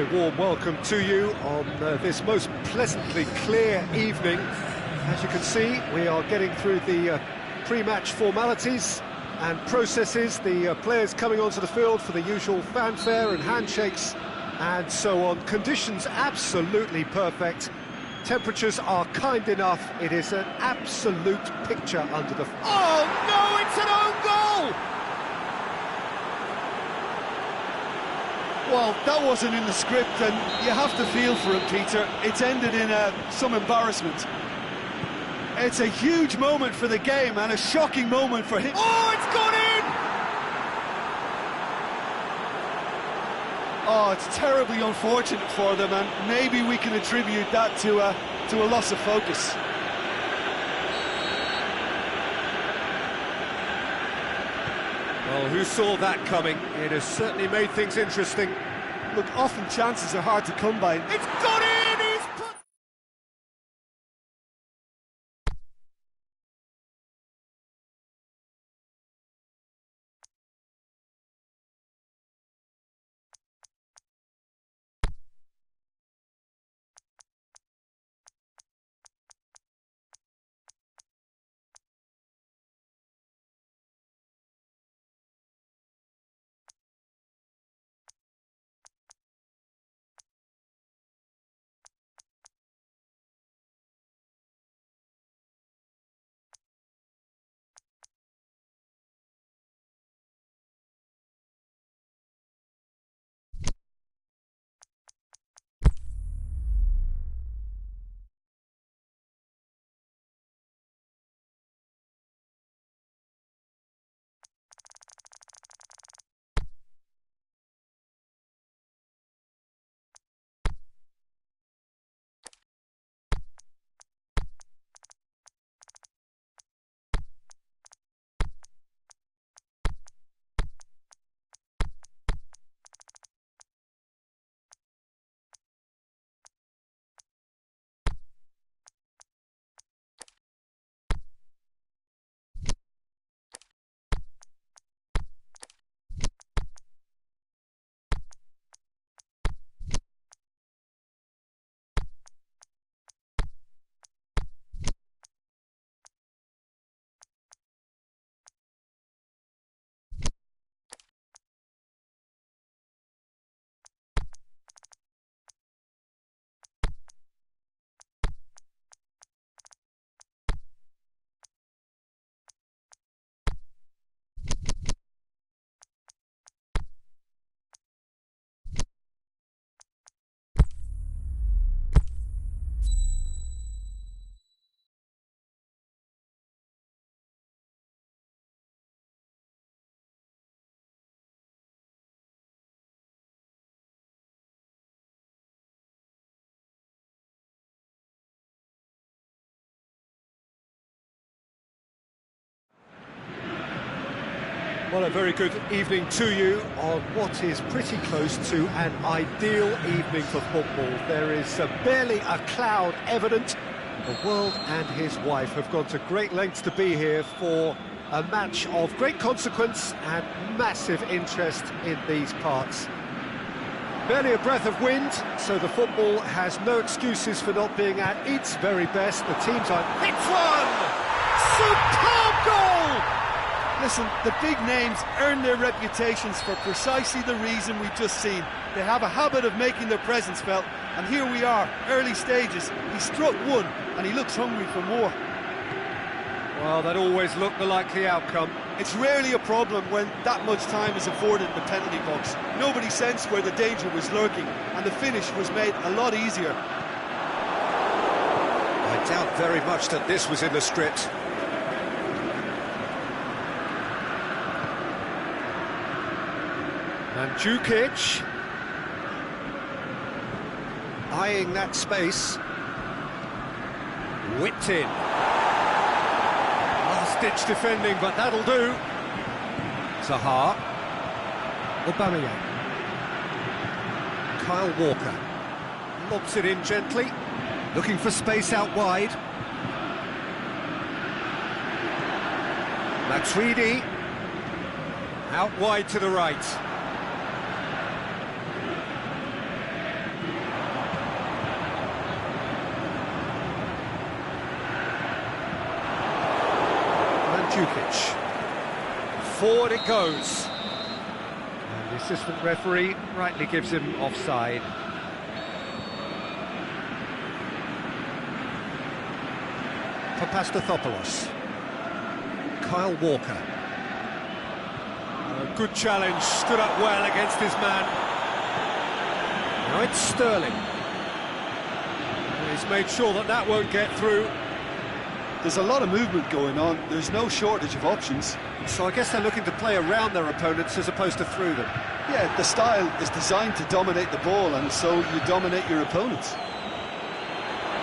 very warm welcome to you on this most pleasantly clear evening. As you can see, we are getting through the pre-match formalities and processes, the players coming onto the field for the usual fanfare and handshakes and so on. Conditions absolutely perfect. Temperatures are kind enough. It is an absolute picture under the... Oh no, it's an own goal! Well, that wasn't in the script, and you have to feel for him, Peter. It's ended in some embarrassment. It's a huge moment for the game and a shocking moment for him. Oh, it's gone in! Oh, it's terribly unfortunate for them, and maybe we can attribute that to a loss of focus. Well, who saw that coming? It has certainly made things interesting. Look, often chances are hard to come by. It's gone in! He's put... Well, a very good evening to you on what is pretty close to an ideal evening for football. There is barely a cloud evident. The world and his wife have gone to great lengths to be here for a match of great consequence and massive interest in these parts. Barely a breath of wind, so the football has no excuses for not being at its very best. The teams are... It's one! Superb goal! Listen, the big names earn their reputations for precisely the reason we've just seen. They have a habit of making their presence felt, and here we are, early stages. He struck one, and he looks hungry for more. Well, that always looked the likely outcome. It's rarely a problem when that much time is afforded in the penalty box. Nobody sensed where the danger was lurking, and the finish was made a lot easier. I doubt very much that this was in the script. Mandzukic eyeing that space. Whipped in. Last-ditch defending, but that'll do. Zaha. Aubameyang. Kyle Walker. Lobs it in gently. Looking for space out wide. Matuidi. Out wide to the right. Mandzukic. Forward it goes. And the assistant referee rightly gives him offside. Papastathopoulos. Kyle Walker. A good challenge, stood up well against his man. Now it's Sterling. He's made sure that that won't get through. There's a lot of movement going on, there's no shortage of options. So I guess they're looking to play around their opponents as opposed to through them. Yeah, the style is designed to dominate the ball, and so you dominate your opponents.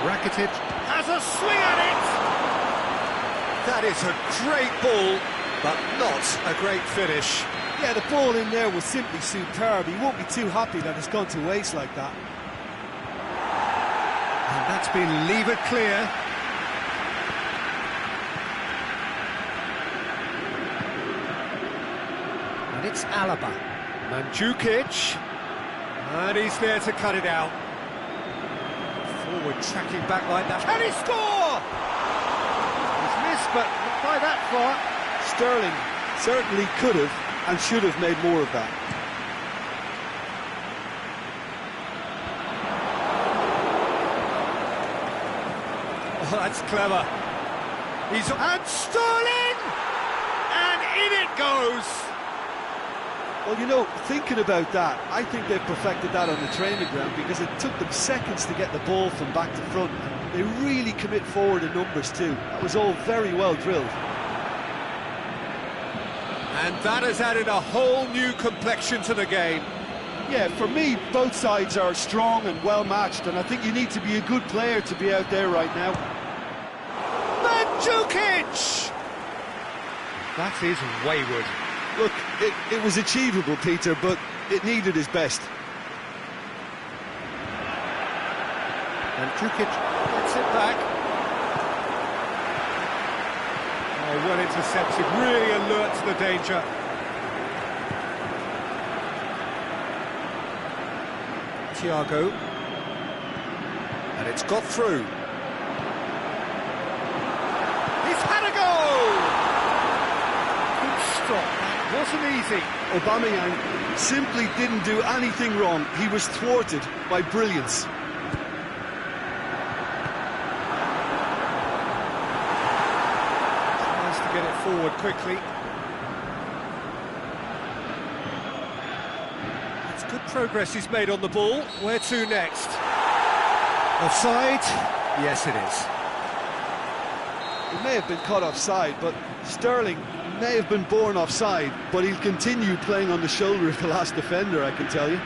Rakitic has a swing at it! That is a great ball, but not a great finish. Yeah, the ball in there was simply superb. He won't be too happy that it's gone to waste like that. And that's been levered clear. And it's Alaba. Mandzukic. And he's there to cut it out. Forward tracking back like that. Can he score? He's missed, but not by that far. Sterling certainly could have and should have made more of that. Oh, that's clever. And Sterling! And in it goes! Well, you know, thinking about that, I think they've perfected that on the training ground, because it took them seconds to get the ball from back to front. They really commit forward in numbers too. That was all very well drilled. And that has added a whole new complexion to the game. Yeah, for me, both sides are strong and well matched, and I think you need to be a good player to be out there right now. Mandzukic! That is wayward. Look, it was achievable, Peter, but it needed his best. Mandzukic gets it back. Oh, well intercepted, really alert to the danger. Thiago. And it's got through. He's had a goal! Good stop. Wasn't easy. Aubameyang simply didn't do anything wrong. He was thwarted by brilliance. Tries to get it forward quickly. It's good progress he's made on the ball. Where to next? Offside? Yes, it is. It may have been caught offside, but Sterling may have been born offside, but he'll continue playing on the shoulder of the last defender, I can tell you.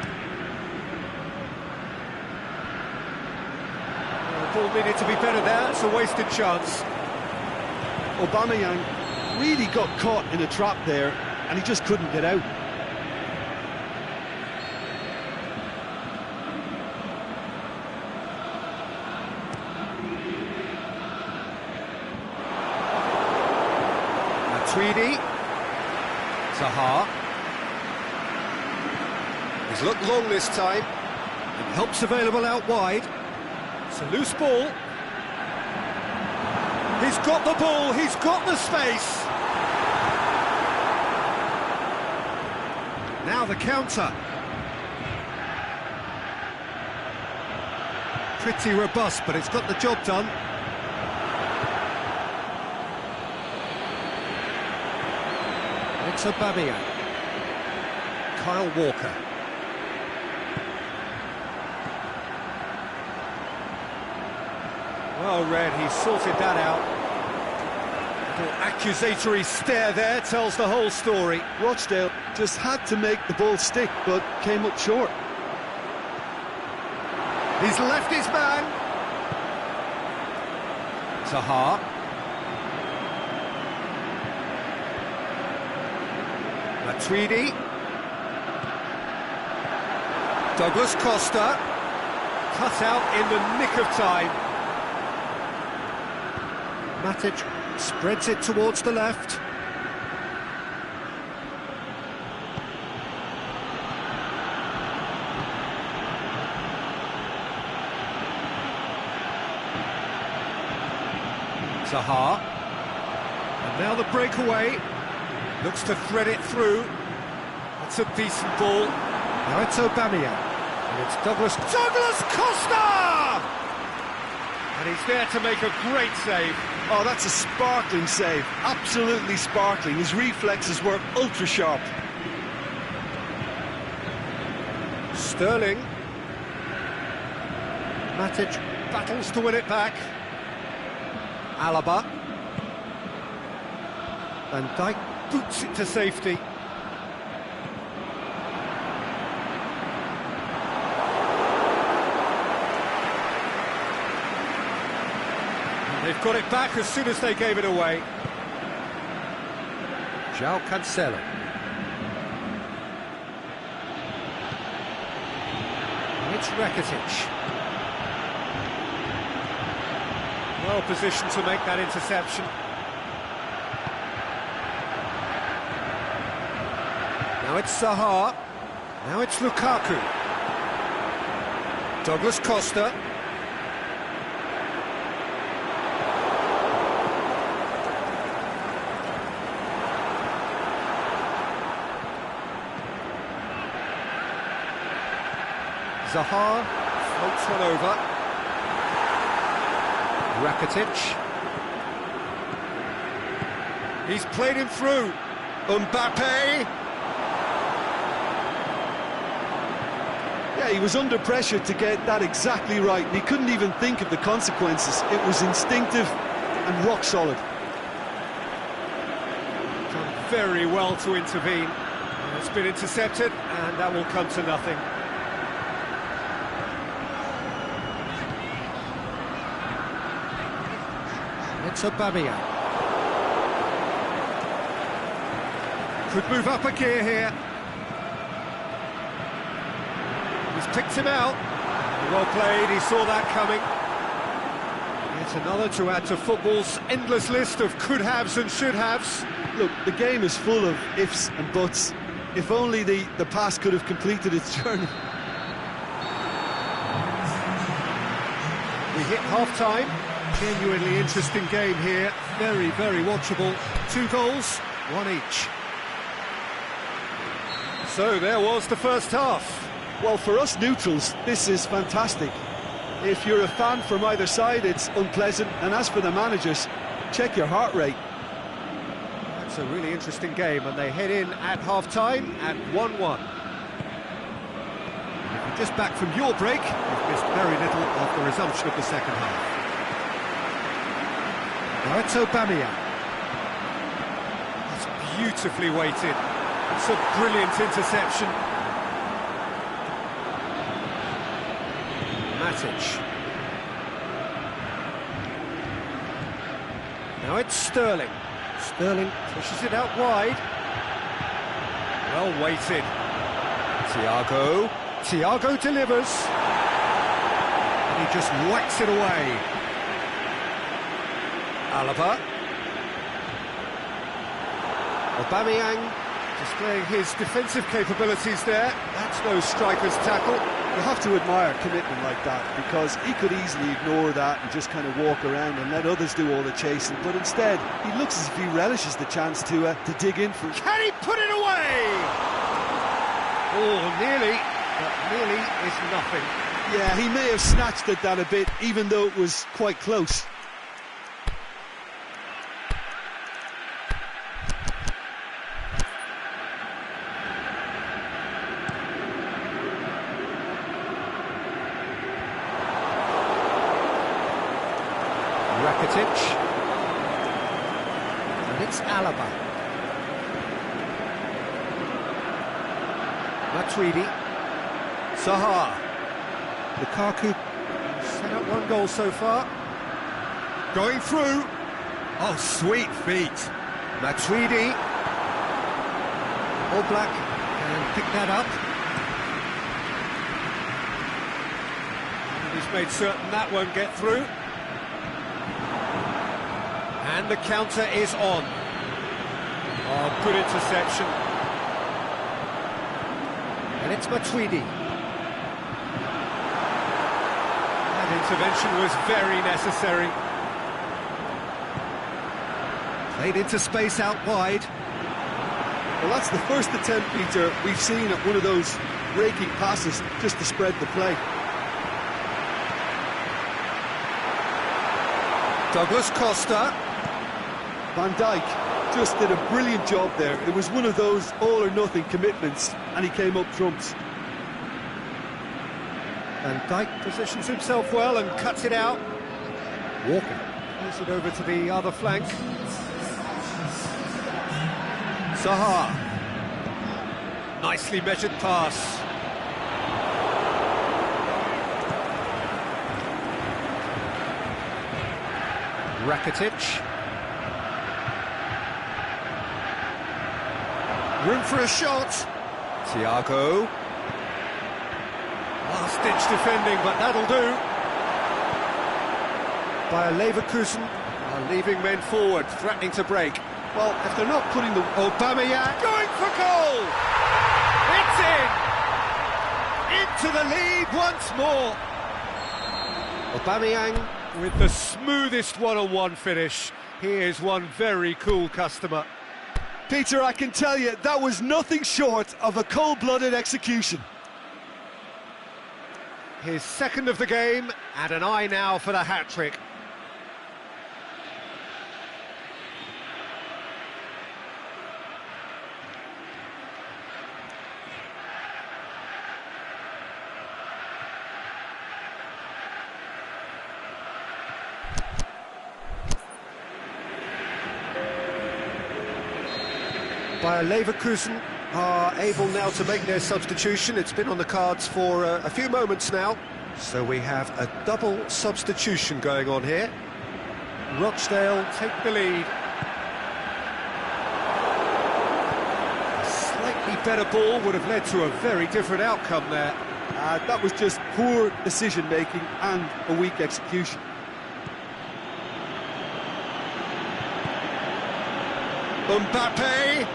The ball needed to be better there, it's a wasted chance. Aubameyang really got caught in a trap there, and he just couldn't get out. Tweedy, Zaha. He's looked long this time, and help's available out wide. It's a loose ball. He's got the ball, he's got the space. Now the counter. Pretty robust, but it's got the job done. It's Aubameyang. Kyle Walker. Well read, he sorted that out. The accusatory stare there tells the whole story. Rochdale just had to make the ball stick, but came up short. He's left his man. Zaha. Tweedy. Douglas Costa. Cut out in the nick of time. Matic spreads it towards the left. Zaha. And now the breakaway. Looks to thread it through. That's a decent ball. Now it's Aubameyang. And it's Douglas Costa! And he's there to make a great save. Oh, that's a sparkling save. Absolutely sparkling. His reflexes were ultra sharp. Sterling. Matic battles to win it back. Alaba. Van Dijk boots it to safety. And they've got it back as soon as they gave it away. João Cancelo. It's Rakitic. Well positioned to make that interception. Now it's Zaha. Now it's Lukaku. Douglas Costa. Zaha floats one over. Rakitic. He's played him through. Mbappe. Yeah, he was under pressure to get that exactly right, and he couldn't even think of the consequences. It was instinctive and rock solid. Done very well to intervene. And it's been intercepted, and that will come to nothing. It's Aubameyang. Could move up a gear here. He's picked him out. Well played, he saw that coming. Yet another to add to football's endless list of could-haves and should-haves. Look, the game is full of ifs and buts. If only the pass could have completed its journey. We hit half-time. Genuinely interesting game here. Very, very watchable. 2 goals, 1 each. So there was the first half. Well, for us neutrals, this is fantastic. If you're a fan from either side, it's unpleasant. And as for the managers, check your heart rate. That's a really interesting game, and they head in at half-time at 1-1. If you're just back from your break, you've missed very little of the resumption of the second half. Now it's Aubameyang. It's beautifully weighted. It's a brilliant interception. Matic. Now it's Sterling. Sterling pushes it out wide. Well weighted. Thiago delivers. And he just whacks it away. Alaba. Aubameyang displaying his defensive capabilities there. That's no striker's tackle. You have to admire commitment like that, because he could easily ignore that and just kind of walk around and let others do all the chasing, but instead he looks as if he relishes the chance to dig in for it. Can he put it away? Oh, nearly, but nearly is nothing. Yeah, he may have snatched at that a bit, even though it was quite close. Rakitic. And it's Alaba. Matuidi. Zaha. Lukaku. Set up 1 goal so far. Going through. Oh, sweet feet. Matuidi. All Black can pick that up. And he's made certain that won't get through. And the counter is on. Oh, good interception. And it's Matuidi. That intervention was very necessary. Played into space out wide. Well, that's the first attempt, Peter, we've seen at one of those raking passes just to spread the play. Douglas Costa. Van Dijk just did a brilliant job there. It was one of those all-or-nothing commitments, and he came up trumps. Van Dijk positions himself well and cuts it out. Walker plays it over to the other flank. Zaha. Nicely measured pass. Rakitic. Room for a shot. Thiago. Last-ditch defending, but that'll do. By Leverkusen are leaving men forward, threatening to break. Well, if they're not putting the... Aubameyang going for goal! It's in! Into the lead once more. Aubameyang with the smoothest one-on-one finish. He is one very cool customer. Peter, I can tell you, that was nothing short of a cold-blooded execution. His second of the game, and an eye now for the hat-trick. Bayer Leverkusen are able now to make their substitution. It's been on the cards for a few moments now. So we have a double substitution going on here. Rochdale take the lead. A slightly better ball would have led to a very different outcome there. That was just poor decision-making and a weak execution. Mbappe.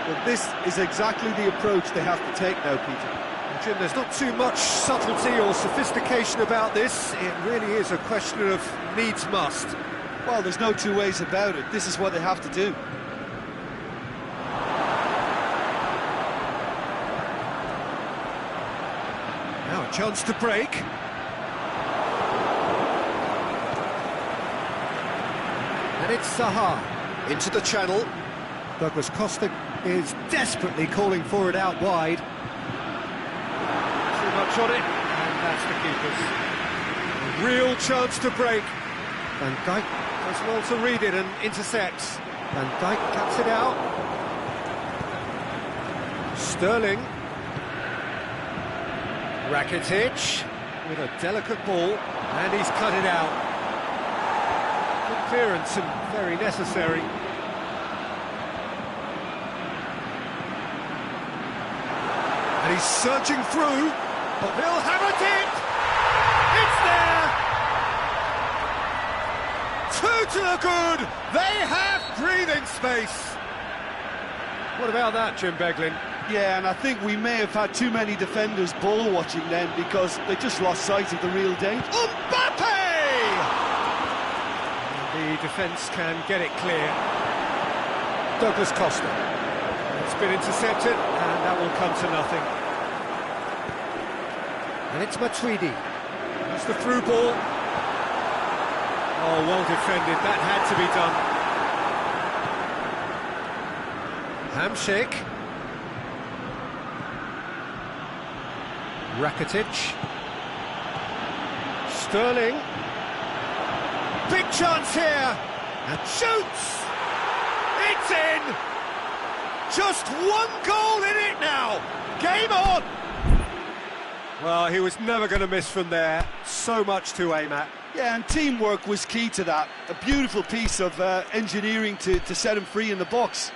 Well, this is exactly the approach they have to take now, Peter. Jim, there's not too much subtlety or sophistication about this. It really is a question of needs must. Well, there's no two ways about it. This is what they have to do. Now a chance to break. And it's Zaha into the channel. Douglas Costa is desperately calling for it out wide. Too much on it, and that's the keeper's. A real chance to break. Van Dijk does well to read it and intercepts. Van Dijk cuts it out. Sterling. Rakitic with a delicate ball, and he's cut it out. Good clearance and very necessary. And he's surging through, but he'll have it! It's there! Two to the good! They have breathing space! What about that, Jim Beglin? Yeah, and I think we may have had too many defenders ball-watching then because they just lost sight of the real danger. Mbappe! The defence can get it clear. Douglas Costa. It's been intercepted, and that will come to nothing. And it's Matuidi. That's the through ball. Oh, well defended. That had to be done. Hamsik. Rakitic. Sterling. Big chance here. And shoots! It's in! Just one goal in it now! Game on! Well, he was never going to miss from there. So much to aim at. Yeah, and teamwork was key to that. A beautiful piece of engineering to set him free in the box.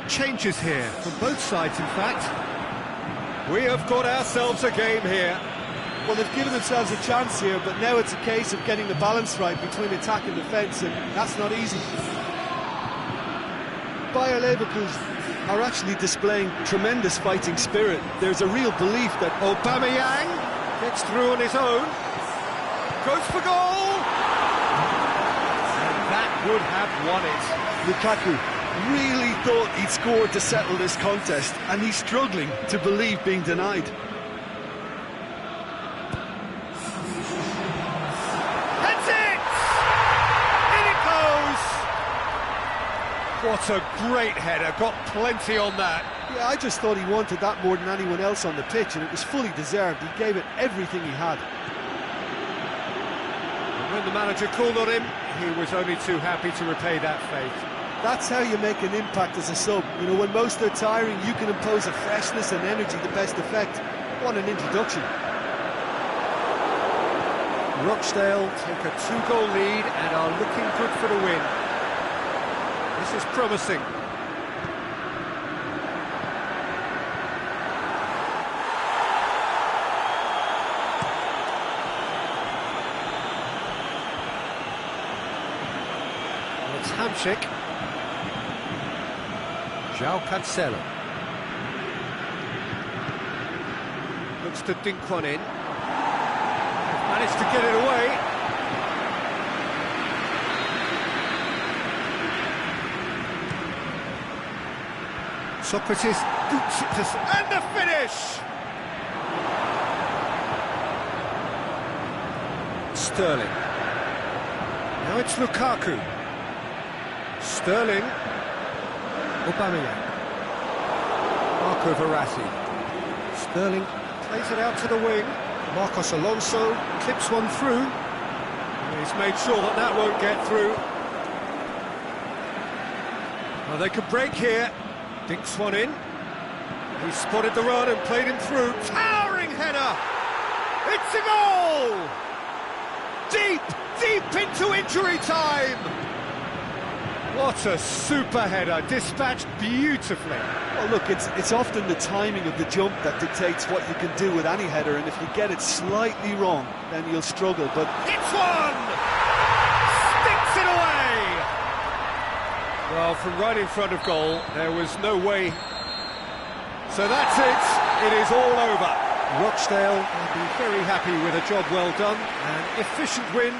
changes here, from both sides in fact. We have got ourselves a game here. Well, they've given themselves a chance here, but now it's a case of getting the balance right between attack and defence, and that's not easy. Bayer Leverkusen are actually displaying tremendous fighting spirit. There's a real belief that Aubameyang gets through on his own, goes for goal, and that would have won it. Lukaku really thought he'd scored to settle this contest, and he's struggling to believe being denied. That's it! In it goes! What a great header, got plenty on that. Yeah, I just thought he wanted that more than anyone else on the pitch, and it was fully deserved. He gave it everything he had. And when the manager called on him, he was only too happy to repay that faith. That's how you make an impact as a sub. You know, when most are tiring, you can impose a freshness and energy to best effect. What an introduction. Rochdale take a 2-goal lead and are looking good for the win. This is promising. Well, it's Hamsik. João Cancelo. Looks to dink one in. Managed to get it away. Socrates boots it to... and the finish! Sterling. Now it's Lukaku. Sterling. Aubameyang. Marco Verratti. Sterling plays it out to the wing. Marcos Alonso clips one through. He's made sure that that won't get through. Well, they could break here. Dinks one in. He spotted the run and played him through. Towering header! It's a goal! Deep, deep into injury time! What a super header, dispatched beautifully. Well, look, it's often the timing of the jump that dictates what you can do with any header, and if you get it slightly wrong, then you'll struggle, but... It's one! Sticks it away! Well, from right in front of goal, there was no way. So that's it, it is all over. Rochdale will be very happy with a job well done, an efficient win,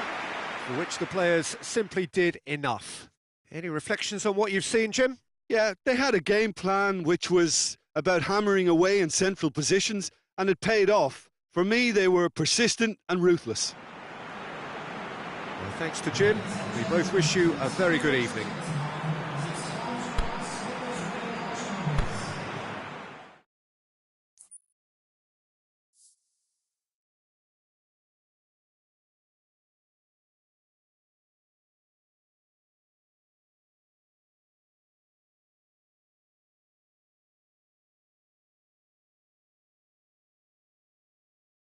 for which the players simply did enough. Any reflections on what you've seen, Jim? Yeah, they had a game plan which was about hammering away in central positions, and it paid off. For me, they were persistent and ruthless. Well, thanks to Jim. We both wish you a very good evening.